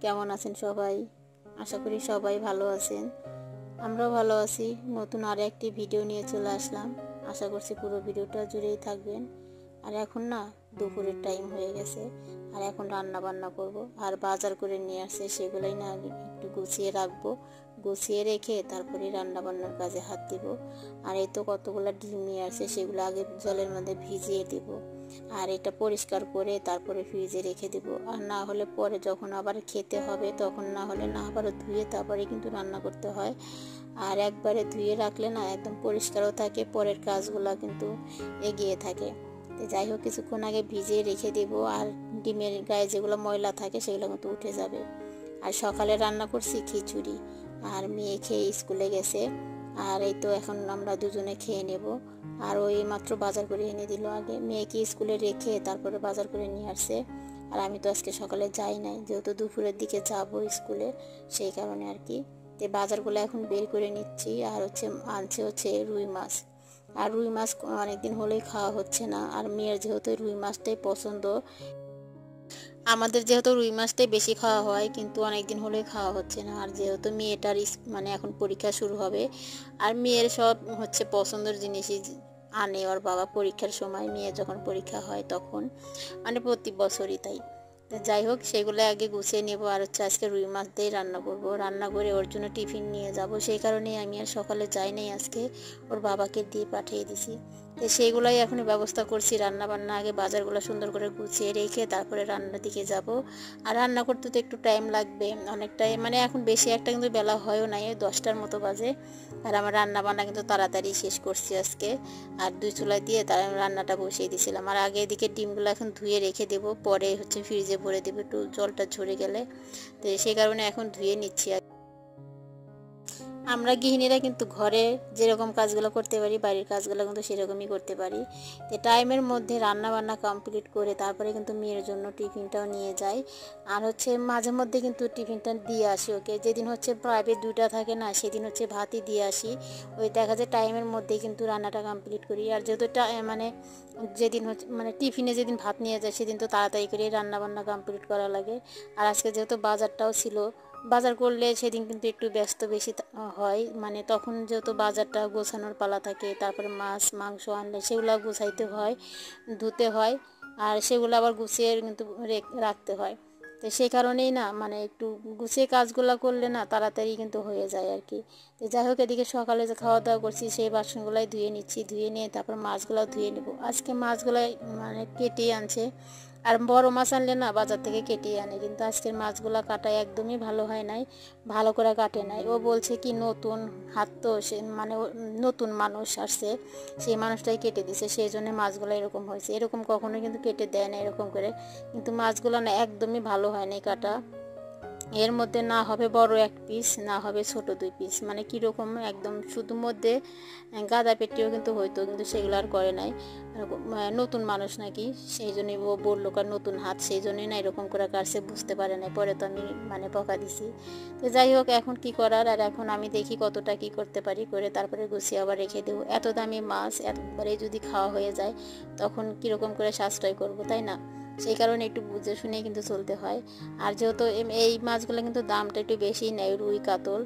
কেমন আছেন সবাই? আশা করি সবাই ভালো আছেন। আমরাও ভালো আছি। নতুন আর একটি ভিডিও নিয়ে চলে আসলাম। আশা করছি পুরো ভিডিওটা জুড়েই থাকবেন। আর এখন না দুপুরের টাইম হয়ে গেছে, আর এখন রান্না বান্না করব। আর বাজার করে নিয়ে আসছে, সেগুলোই না একটু গুছিয়ে রাখবো। গুছিয়ে রেখে তারপরে রান্না বান্নার কাজে হাত দিব। আর এই তো কতগুলো ডিম নিয়ে আসছে, সেগুলো আগে জলের মধ্যে ভিজিয়ে দিব। আর এটা পরিষ্কার করে তারপরে ফ্রিজে রেখে দেব। আর না হলে পরে যখন আবার খেতে হবে তখন না হলে না আবার ধুয়ে তারপরে কিন্তু রান্না করতে হয়। আর একবারে ধুয়ে রাখলে না একদম পরিষ্কারও থাকে, পরের কাজগুলো কিন্তু এগিয়ে থাকে। তো যাই হোক, কিছুক্ষণ আগে ভিজিয়ে রেখে দেব। আর ডিমের গায়ে যেগুলো ময়লা থাকে সেগুলো কিন্তু উঠে যাবে। আর সকালে রান্না করছি খিচুড়ি, আর মেয়ে খেয়ে স্কুলে গেছে। আর এই তো এখন আমরা দুজনে খেয়ে নেব। আর ওই মাত্র বাজার করে এনে দিল। আগে মেয়েকে স্কুলে রেখে তারপরে বাজার করে নিয়ে আসছে। আর আমি তো আজকে সকালে যাই নাই, যেহেতু দুপুরের দিকে যাব স্কুলে, সেই কারণে আর কি। তো বাজারগুলো এখন বের করে নিচ্ছি। আর আনছে রুই মাছ। আর রুই মাছ অনেকদিন হলেই খাওয়া হচ্ছে না। আর মেয়ের যেহেতু রুই মাছটাই পছন্দ, আমাদের যেহেতু রুই মাছটাই বেশি খাওয়া হয়, কিন্তু অনেকদিন হলেই খাওয়া হচ্ছে না। আর যেহেতু মেয়েটার মানে এখন পরীক্ষা শুরু হবে, আর মেয়ের সব পছন্দের জিনিসই আনে ওর বাবা পরীক্ষার সময়। মেয়ের যখন পরীক্ষা হয় তখন, মানে প্রতি বছরই তাই। যাই হোক, সেগুলো আগে গুছিয়ে নেব। আর আজকে রুই মাছ দিয়েই রান্না করব। রান্না করে ওর জন্য টিফিন নিয়ে যাব, সেই কারণেই আমি আর সকালে যাই নাই আজকে, ওর বাবাকে দিয়ে পাঠিয়ে দিছি। তো সেইগুলাই এখন ব্যবস্থা করছি। রান্না বান্না আগে বাজারগুলো সুন্দর করে গুছিয়ে রেখে তারপরে রান্নার দিকে যাব। আর রান্না করতে তো একটু টাইম লাগবে অনেকটাই, মানে এখন বেশি একটা কিন্তু বেলা হয়ও নাই, 10টার মতো বাজে। আর আমার রান্না বান্না কিন্তু তাড়াতাড়ি শেষ করছি আজকে। আর 2 চুলায় দিয়ে তার রান্নাটা বসিয়ে দিয়েছিলাম। আর আগে এদিকে ডিমগুলো এখন ধুয়ে রেখে দেবো, পরে ফ্রিজে ভরে দেবো একটু জলটা ঝরে গেলে। তো সেই কারণে এখন ধুয়ে নিচ্ছি। আমরা গৃহিণীরা কিন্তু ঘরে যেরকম কাজগুলো করতে পারি, বাড়ির কাজগুলো কিন্তু সেরকমই করতে পারি। তো টাইমের মধ্যে রান্না বান্না কমপ্লিট করে তারপরে কিন্তু মেয়ের জন্য টিফিনটাও নিয়ে যাই। আর মাঝে মধ্যে কিন্তু টিফিনটা দিয়ে আসি ওকে। যেদিন প্রাইভেট 2টা থাকে না, সেদিন ভাতই দিয়ে আসি। ওই দেখা যায় টাইমের মধ্যেই কিন্তু রান্নাটা কমপ্লিট করি। আর যেহেতু মানে যেদিন মানে টিফিনে যেদিন ভাত নিয়ে যায় সেদিন তো তাড়াতাড়ি করে রান্না বান্না কমপ্লিট করা লাগে। আর আজকে যেহেতু বাজারটাও ছিল, বাজার করলে সেদিন কিন্তু একটু ব্যস্ত বেশি হয়। মানে তখন যেহেতু বাজারটা গোছানোর পালা থাকে, তারপরে মাছ মাংস আনলে সেগুলো গুছাইতে হয়, ধুতে হয়। আর সেগুলো আবার গুছিয়ে কিন্তু রাখতে হয়। তো সেই কারণেই না, মানে একটু গুছিয়ে কাজগুলো করলে না তাড়াতাড়ি কিন্তু হয়ে যায় আর কি। তো যাই হোক, এদিকে সকালে যে খাওয়া দাওয়া করছি সেই বাসনগুলাই ধুয়ে নিচ্ছি। ধুয়ে নিয়ে তারপর মাছগুলো ধুয়ে নেব। আজকে মাছগুলাই মানে কেটেই আনছে। আর বড় মাছ আনলে না বাজার থেকে কেটেই আনে, কিন্তু আজকের মাছগুলো কাটা একদমই ভালো হয় নাই, ভালো করে কাটে নাই। ও বলছে কি নতুন হাত তো, সে মানে নতুন মানুষ আসছে, সেই মানুষটাই কেটে দিছে, সেই জন্য মাছগুলো এরকম হয়েছে। এরকম কখনোই কিন্তু কেটে দেয় না এরকম করে। কিন্তু মাছগুলো না একদমই ভালো হয় নাই কাটা। এর মধ্যে না হবে বড় 1 পিস, না হবে ছোট 2 পিস, মানে কীরকম একদম শুধু মধ্যে গাদা পেটিও কিন্তু হইতো, কিন্তু সেগুলো আর করে নাই। নতুন মানুষ নাকি, সেই জন্যই ও বললো কার নতুন হাত, সেই জন্যই না এরকম করে কাটছে, বুঝতে পারে নাই। পরে তো আমি মানে বকা দিছি। তো যাই হোক, এখন কি করার। আর এখন আমি দেখি কতটা কি করতে পারি, করে তারপরে গুছিয়ে আবার রেখে দেবো। এত দামি মাছ একবারে যদি খাওয়া হয়ে যায় তখন কীরকম করে সাশ্রয় করব, তাই না? সেই কারণে একটু বুঝে শুনে কিন্তু চলতে হয়। আর যেহেতু এই মাছগুলো কিন্তু দামটা একটু বেশি নেয়, রুই কাতল।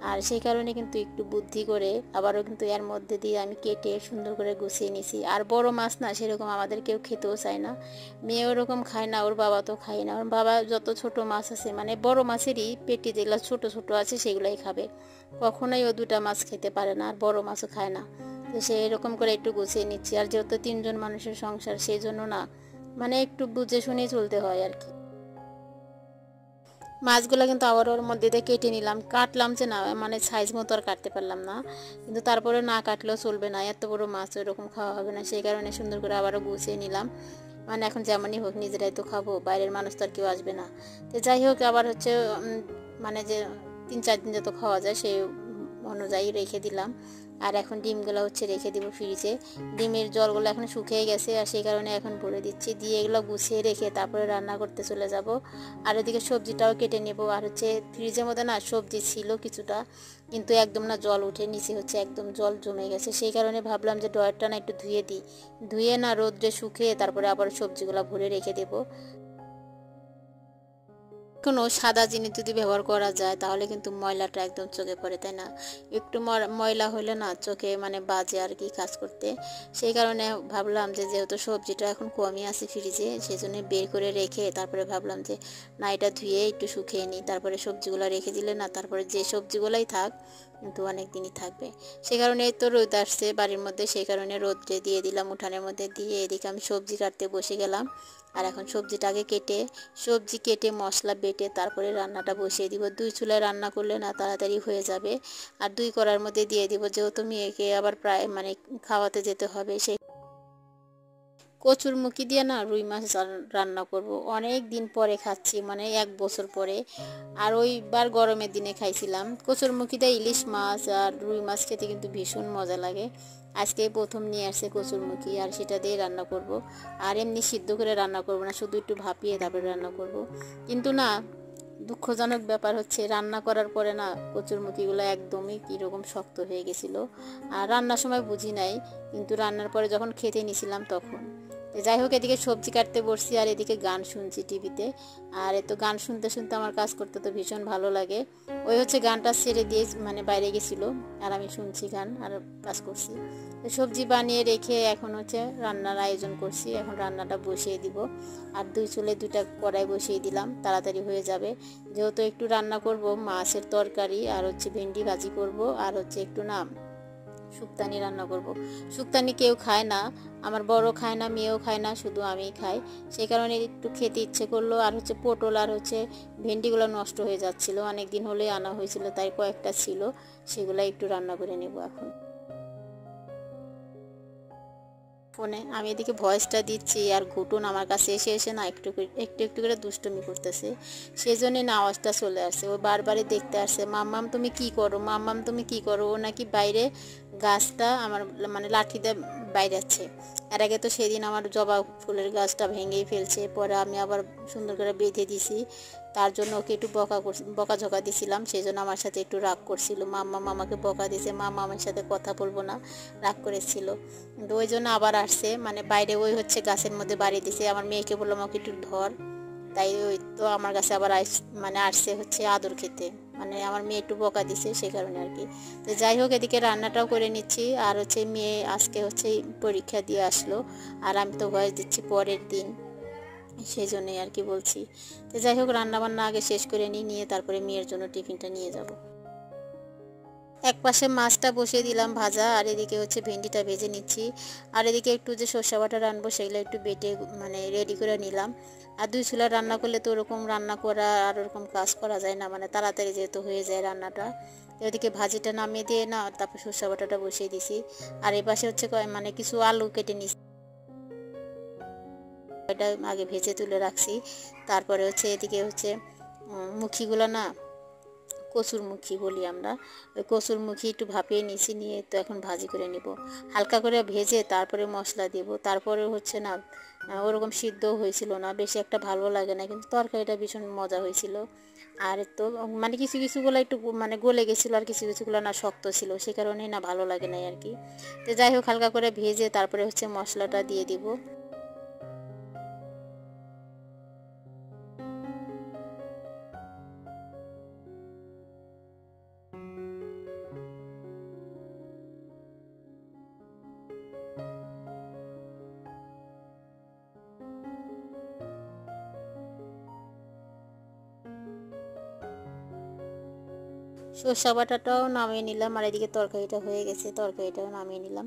আর সেই কারণে কিন্তু একটু বুদ্ধি করে আবারও কিন্তু এর মধ্যে দিয়ে আমি কেটে সুন্দর করে গুছিয়ে নিছি। আর বড় মাছ না সেরকম আমাদের কেউ খেতেও চায় না, মেয়ে ওরকম খায় না, ওর বাবা তো খায় না। ওর বাবা যত ছোট মাছ আছে, মানে বড় মাছেরই পেটি যেগুলো ছোট ছোট আছে সেগুলাই খাবে, কখনোই ও 2টা মাছ খেতে পারে না, আর বড় মাছও খায় না। তো সে এরকম করে একটু গুছিয়ে নিচ্ছি। আর যেহেতু 3জন মানুষের সংসার, সেই জন্য না মানে একটু বুঝে শুনেই চলতে হয় আর কি। মাছগুলো কিন্তু আবার ওর মধ্যে দিয়ে কেটে নিলাম, কাটলাম যে না, মানে সাইজ মতো আর কাটতে পারলাম না। কিন্তু তারপরে না কাটলেও চলবে না, এত বড় মাছ এরকম খাওয়া হবে না, সেই কারণে সুন্দর করে আবারও গুছিয়ে নিলাম। মানে এখন যেমনই হোক নিজেরাই তো খাবো, বাইরের মানুষ তো আর কেউ আসবে না। তো যাই হোক, আবার মানে যে 3-4 দিন যত খাওয়া যায় সেই অনুযায়ী রেখে দিলাম। আর এখন ডিমগুলো রেখে দিব ফ্রিজে। ডিমের জলগুলো এখন শুকিয়ে গেছে, আর সেই কারণে এখন ভরে দিচ্ছি। দিয়ে এগুলো গুছিয়ে রেখে তারপরে রান্না করতে চলে যাব। আর এদিকে সবজিটাও কেটে নেব। আর ফ্রিজের মধ্যে না সবজি ছিল কিছুটা, কিন্তু একদম না জল উঠে নিচে, একদম জল জমে গেছে। সেই কারণে ভাবলাম যে ড্রয়ারটা না একটু ধুয়ে দিই, ধুয়ে না রোদ্রে শুকিয়ে তারপরে আবার সবজিগুলো ভরে রেখে দেবো। কোনো সাদা জিনিস যদি ব্যবহার করা যায় তাহলে কিন্তু ময়লাটা একদম চোখে পড়ে, তাই না? একটু ময়লা হলে না চোখে মানে বাজে আর কি কাজ করতে। সেই কারণে ভাবলাম যে যেহেতু সবজিটা এখন কমই আছে ফ্রিজে, সেই জন্য বের করে রেখে তারপরে ভাবলাম যে না, এটা ধুয়ে একটু শুকিয়ে নিই, তারপরে সবজিগুলো রেখে দিলে না তারপরে যে সবজিগুলোই থাক কিন্তু অনেক দিনই থাকবে। সেই কারণে এই তো রোদ আসছে বাড়ির মধ্যে, সেই কারণে রোদে দিয়ে দিলাম উঠানের মধ্যে দিয়ে। এদিকে আমি সবজি কাটতে বসে গেলাম। আর এখন সবজি কেটে মশলা বেটে তারপরে রান্নাটা বসিয়ে দিব। 2 চুলায় রান্না করলে না তাড়াতাড়ি হয়ে যাবে। আর 2 কড়ার মধ্যে দিয়ে দিব, যেহেতু মেয়েকে আবার প্রায় মানে খাওয়াতে যেতে হবে। সেই কচুরমুখী দিয়ে না রুই মাছ রান্না করব। অনেক দিন পরে খাচ্ছি, মানে 1 বছর পরে। আর ওইবার গরমের দিনে খাইছিলাম। কচুরমুখী দিয়ে ইলিশ মাছ আর রুই মাছ খেতে কিন্তু ভীষণ মজা লাগে। আজকে প্রথম নিয়ে আসছে কচুরমুখী, আর সেটা দিয়ে রান্না করব। আর এমনি সিদ্ধ করে রান্না করব না, শুধু একটু ভাপিয়ে তারপরে রান্না করব। কিন্তু না, দুঃখজনক ব্যাপার হচ্ছে রান্না করার পরে না কচুরমুখীগুলো একদমই কীরকম শক্ত হয়ে গেছিলো। আর রান্নার সময় বুঝি নাই, কিন্তু রান্নার পরে যখন খেতে নিয়েছিলাম তখন। যাই হোক, এদিকে সবজি কাটতে বসছি আর এদিকে গান শুনছি টিভিতে। আর এত গান শুনতে শুনতে আমার কাজ করতে তো ভীষণ ভালো লাগে। ওই হচ্ছে গানটা ছেড়ে দিয়ে মানে বাইরে গেছিলো, আর আমি শুনছি গান আর কাজ করছি। তো সবজি বানিয়ে রেখে এখন হচ্ছে রান্নার আয়োজন করছি। এখন রান্নাটা বসিয়ে দিব। আর 2 চুলে 2টা কড়াই বসিয়ে দিলাম, তাড়াতাড়ি হয়ে যাবে। যেহেতু একটু রান্না করব মাছের তরকারি, আর হচ্ছে ভেন্ডি ভাজি করব, আর হচ্ছে একটু না শুক্তানি রান্না করব। শুক্তানি কেউ খায় না, আমার বড় খায় না, মেয়েও খায় না, শুধু আমিই খাই। সেই কারণে একটু খেতে ইচ্ছে করলো। আর হচ্ছে পটল আর হচ্ছে ভেন্ডিগুলো নষ্ট হয়ে যাচ্ছিলো, অনেক দিন হলে আনা হয়েছিল, তাই কয়েকটা ছিল, সেগুলো একটু রান্না করে নেব এখন। ফোনে আমি এদিকে ভয়েসটা দিচ্ছি, আর ঘুটুন আমার কাছে এসে এসে না একটু একটু একটু করে দুষ্টুমি করতেছে। সেই জন্যে না আওয়াজটা চলে আসছে। ও বারবারই দেখতে আসছে, মাম্মাম তুমি কি করো, মাম্মাম তুমি কি করো। ও নাকি বাইরে গাছটা আমার মানে লাঠিতে বাইরে আছে। এর আগে তো সেদিন আমার জবা ফুলের গাছটা ভেঙেই ফেলছে, পরে আমি আবার সুন্দর করে বেঁধে দিছি। তার জন্য ওকে একটু বকাঝকা দিছিলাম, সেই জন্য আমার সাথে একটু রাগ করছিল। মাম্মা মামাকে বকা দিয়েছে, মাম্মা আমার সাথে কথা বলবো না, রাগ করেছিল। কিন্তু ওই জন্য আবার আসছে, মানে বাইরে ওই হচ্ছে গাছের মধ্যে বাড়ি দিছে। আমার মেয়েকে বললাম আমাকে একটু ধর, তাই ওই তো আমার কাছে আবার মানে আসছে হচ্ছে আদর খেতে। মানে আমার মেয়ে একটু বকা দিছে, সেই কারণে আর কি। তো যাই হোক, এদিকে রান্নাটাও করে নিচ্ছি। আর হচ্ছে মেয়ে আজকে হচ্ছে পরীক্ষা দিয়ে আসলো, আর আমি তো ভয়েস দিচ্ছি পরের দিন, সেই জন্যই আর কি বলছি। তো যাই হোক, রান্নাবান্না আগে শেষ করে নিয়ে তারপরে মেয়ের জন্য টিফিনটা নিয়ে যাব। এক পাশে মাছটা বসিয়ে দিলাম ভাজা, আর এদিকে হচ্ছে ভেন্ডিটা ভেজে নিচ্ছি। আর এদিকে একটু যে সর্ষে বাটা রানবো সেগুলো একটু বেটে মানে রেডি করে নিলাম। আর 2 চুলা রান্না করলে তো ওরকম রান্না করা আর ওরকম কাজ করা যায় না, মানে তাড়াতাড়ি যেহেতু হয়ে যায় রান্নাটা। এদিকে ভাজিটা নামিয়ে দিয়ে না তারপর সর্ষে বাটাটা বসিয়ে দিছি। আর এই পাশে হচ্ছে মানে কিছু আলু কেটে নিচ্ছি, এটা আগে ভেজে তুলে রাখছি। তারপরে হচ্ছে এদিকে হচ্ছে মুখিগুলো না কচুরমুখী বলি আমরা, ওই কচুরমুখী একটু ভাপিয়ে নিয়েছি, নিয়ে তো এখন ভাজি করে নিব। হালকা করে ভেজে তারপরে মশলা দিব। তারপরে হচ্ছে না ওরকম সিদ্ধ হয়েছিল না, বেশি একটা ভালো লাগে না, কিন্তু তরকারিটা ভীষণ মজা হয়েছিল। আর তো মানে কিছু কিছুগুলো একটু মানে গলে গেছিলো, আর কিছু কিছুগুলো না শক্ত ছিল, সে কারণেই না ভালো লাগে নাই আর কি। তো যাই হোক, হালকা করে ভেজে তারপরে হচ্ছে মশলাটা দিয়ে দিব। সর্ষে বাটাটাও নামিয়ে নিলাম, আর এদিকে তরকারিটা হয়ে গেছে, তরকারিটাও নামিয়ে নিলাম।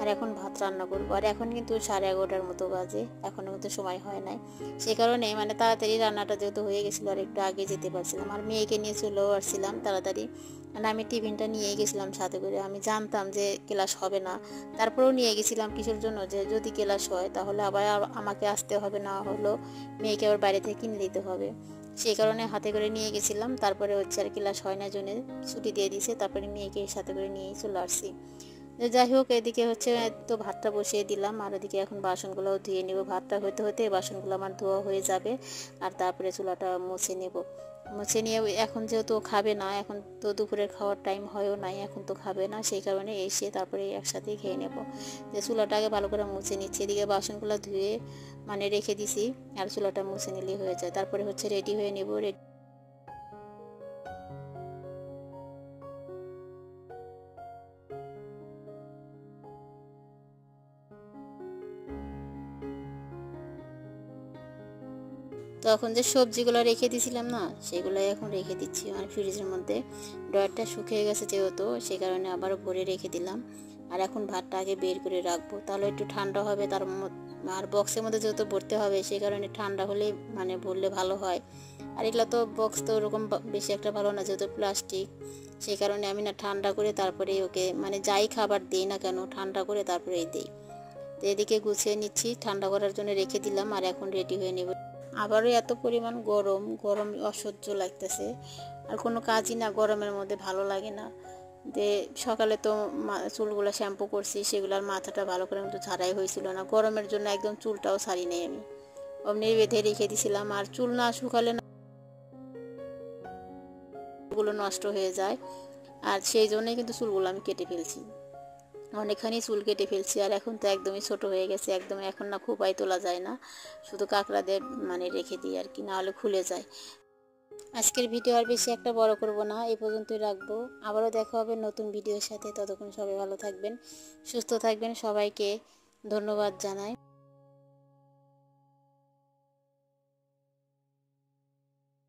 আর এখন ভাত রান্না করবো। আর এখন কিন্তু 11:30 মতো বাজে, এখনও কিন্তু সময় হয় নাই। সেই কারণে মানে তাড়াতাড়ি রান্নাটা যেহেতু হয়ে গেছিলো, আর একটু আগে যেতে পারছিলাম। আর মেয়েকে নিয়ে চলেও আসছিলাম তাড়াতাড়ি। মানে আমি টিফিনটা নিয়ে গেছিলাম সাথে করে, আমি জানতাম যে ক্লাস হবে না, তারপরেও নিয়ে গেছিলাম কিসের জন্য, যে যদি ক্লাস হয় তাহলে আবার আমাকে আসতে হবে, না হলো মেয়েকে আবার বাইরে থেকে কিনে দিতে হবে। সেই কারণে হাতে করে নিয়ে গেছিলাম। তারপরে হচ্ছে আর ক্লাস হয় না জন্য ছুটি দিয়ে দিয়েছে, তারপরে মেয়েকে সাথে করে নিয়েই চলে আসছি। যাই হোক, এদিকে হচ্ছে তো ভাতটা বসিয়ে দিলাম, আর ওদিকে এখন বাসনগুলোও ধুয়ে নেব। ভাতটা হতে হতে বাসনগুলো আমার ধোয়া হয়ে যাবে, আর তারপরে চুলাটা মুছে নেব। মুছে নিয়ে এখন যেহেতু খাবে না, এখন তো দুপুরের খাওয়ার টাইম হয়ও নাই, এখন তো খাবে না, সেই কারণে এসে তারপরে একসাথেই খেয়ে নেব। যে চুলাটা আগে ভালো করে মুছে নিচ্ছি, এদিকে বাসনগুলো ধুয়ে মানে রেখে দিছি, আর চুলাটা মুছে নিলেই হয়ে যায়। তারপরে হচ্ছে রেডি হয়ে নেব। তখন যে সবজিগুলো রেখে দিয়েছিলাম না, সেগুলোই এখন রেখে দিচ্ছি মানে ফ্রিজের মধ্যে। ড্রয়ারটা শুকিয়ে গেছে যেহেতু, সেই কারণে আবারও ভরে রেখে দিলাম। আর এখন ভাতটা আগে বের করে রাখবো, তাহলে একটু ঠান্ডা হবে। আর বক্সের মধ্যে যেহেতু ভরতে হবে, সেই কারণে ঠান্ডা হলেই মানে ভরলে ভালো হয়। আর এগুলো তো বক্স তো ওরকম বেশি একটা ভালো না, যেহেতু প্লাস্টিক। সেই কারণে আমি না ঠান্ডা করে তারপরে ওকে মানে যাই খাবার দিই না কেন ঠান্ডা করে তারপরেই দিই। তো এদিকে গুছিয়ে নিচ্ছি, ঠান্ডা করার জন্য রেখে দিলাম। আর এখন রেডি হয়ে নেব। আবারও এত পরিমাণ গরম, গরম অসহ্য লাগতেছে। আর কোনো কাজই না গরমের মধ্যে ভালো লাগে না। যে সকালে তো চুলগুলো শ্যাম্পু করছি, সেগুলোর মাথাটা ভালো করে কিন্তু ছাড়াই হয়েছিল না, গরমের জন্য একদম চুলটাও ছাড়ি নেই আমি, অমনি বেঁধে রেখে দিয়েছিলাম। আর চুল না শুকালে না চুলগুলো নষ্ট হয়ে যায়। আর সেই জন্যই কিন্তু চুলগুলো আমি কেটে ফেলছি, অনেকখানি চুল কেটে ফেলছি। আর এখন তো একদমই ছোট হয়ে গেছে, একদম এখন না খোপায় তোলা যায় না, শুধু কাঁকড়া দিয়ে মানে রেখে দিই আর কি, নাহলে খুলে যায়। আজকের ভিডিও আর বেশি একটা বড় করব না, এই পর্যন্তই রাখবো। আবারও দেখা হবে নতুন ভিডিওর সাথে। ততক্ষণ সবাই ভালো থাকবেন, সুস্থ থাকবেন। সবাইকে ধন্যবাদ জানাই।